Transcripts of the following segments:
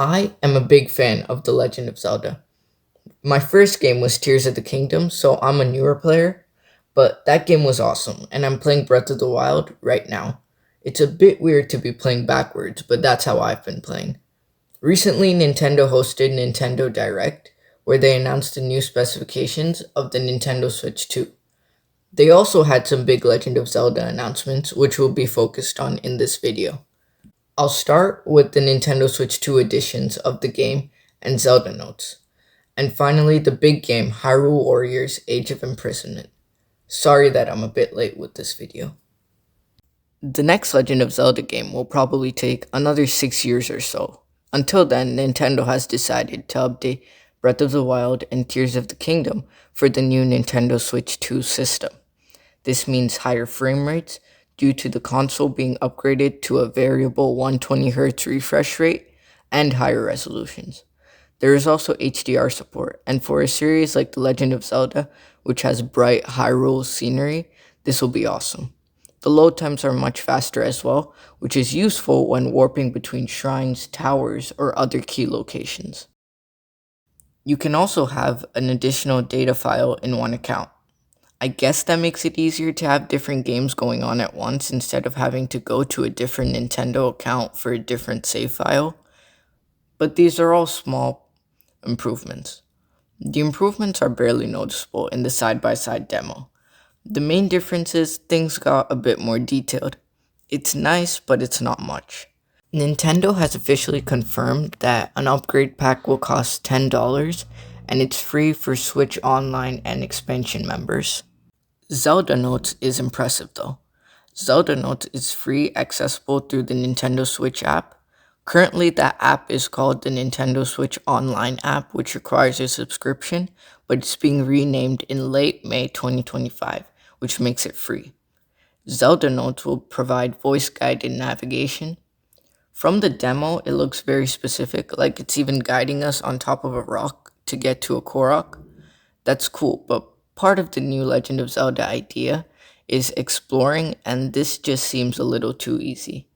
I am a big fan of The Legend of Zelda. My first game was Tears of the Kingdom, so I'm a newer player, but that game was awesome, and I'm playing Breath of the Wild right now. It's a bit weird to be playing backwards, but that's how I've been playing. Recently, Nintendo hosted Nintendo Direct, where they announced the new specifications of the Nintendo Switch 2. They also had some big Legend of Zelda announcements, which we'll be focused on in this video. I'll start with the Nintendo Switch 2 editions of the game and Zelda notes. And finally, the big game, Hyrule Warriors Age of Imprisonment. Sorry that I'm a bit late with this video. The next Legend of Zelda game will probably take another 6 years or so. Until then, Nintendo has decided to update Breath of the Wild and Tears of the Kingdom for the new Nintendo Switch 2 system. This means higher frame rates due to the console being upgraded to a variable 120Hz refresh rate and higher resolutions. There is also HDR support, and for a series like The Legend of Zelda, which has bright Hyrule scenery, this will be awesome. The load times are much faster as well, which is useful when warping between shrines, towers, or other key locations. You can also have an additional data file in one account. I guess that makes it easier to have different games going on at once instead of having to go to a different Nintendo account for a different save file. But these are all small improvements. The improvements are barely noticeable in the side-by-side demo. The main difference is things got a bit more detailed. It's nice, but it's not much. Nintendo has officially confirmed that an upgrade pack will cost $10 and it's free for Switch Online and expansion members. Zelda Notes is impressive though. Zelda Notes is free, accessible through the Nintendo Switch app. Currently, that app is called the Nintendo Switch Online app, which requires a subscription, but it's being renamed in late May 2025, which makes it free. Zelda Notes will provide voice-guided navigation. From the demo, it looks very specific, like it's even guiding us on top of a rock to get to a Korok. That's cool, but part of the new Legend of Zelda idea is exploring, and this just seems a little too easy.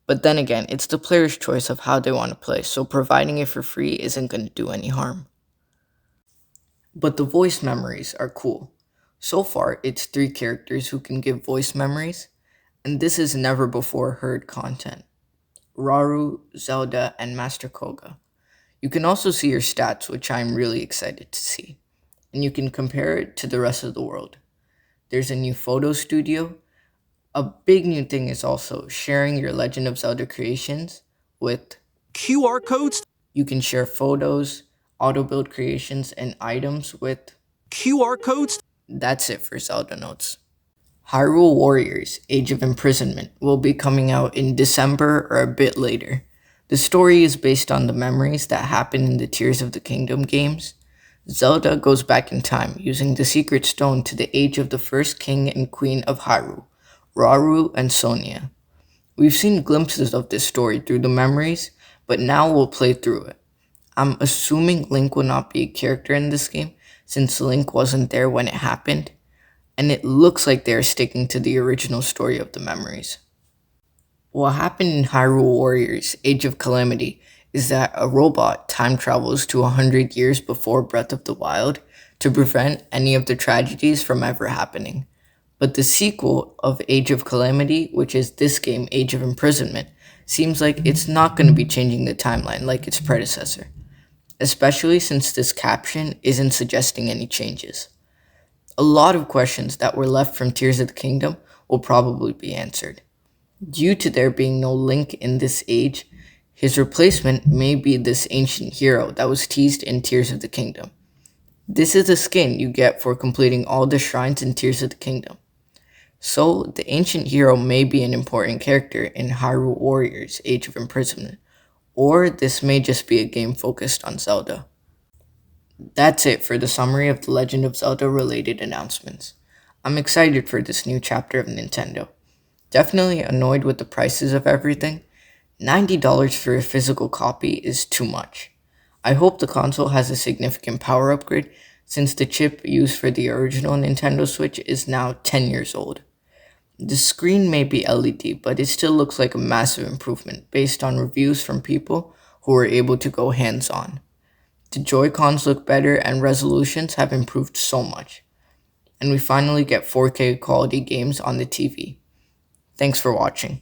But then again, it's the player's choice of how they want to play, so providing it for free isn't going to do any harm. But the voice memories are cool. So far, it's 3 characters who can give voice memories, and this is never before heard content. Rauru, Zelda, and Master Koga. You can also see your stats, which I'm really excited to see. And you can compare it to the rest of the world. There's a new photo studio. A big new thing is also sharing your Legend of Zelda creations with QR codes. You can share photos, auto build creations, and items with QR codes. That's it for Zelda Notes. Hyrule Warriors Age of Imprisonment will be coming out in December or a bit later. The story is based on the memories that happened in the Tears of the Kingdom games. Zelda goes back in time using the Secret Stone to the age of the first king and queen of Hyrule, Rauru and Sonia. We've seen glimpses of this story through the memories, but now we'll play through it. I'm assuming Link will not be a character in this game, since Link wasn't there when it happened, and it looks like they're sticking to the original story of the memories. What happened in Hyrule Warriors Age of Calamity is that a robot time travels to 100 years before Breath of the Wild to prevent any of the tragedies from ever happening. But the sequel of Age of Calamity, which is this game, Age of Imprisonment, seems like it's not going to be changing the timeline like its predecessor, especially since this caption isn't suggesting any changes. A lot of questions that were left from Tears of the Kingdom will probably be answered. Due to there being no Link in this age, his replacement may be this ancient hero that was teased in Tears of the Kingdom. This is a skin you get for completing all the shrines in Tears of the Kingdom. So, the ancient hero may be an important character in Hyrule Warriors Age of Imprisonment, or this may just be a game focused on Zelda. That's it for the summary of the Legend of Zelda related announcements. I'm excited for this new chapter of Nintendo. Definitely annoyed with the prices of everything. $90 for a physical copy is too much. I hope the console has a significant power upgrade since the chip used for the original Nintendo Switch is now 10 years old. The screen may be LED, but it still looks like a massive improvement based on reviews from people who were able to go hands-on. The Joy-Cons look better and resolutions have improved so much. And we finally get 4K quality games on the TV. Thanks for watching.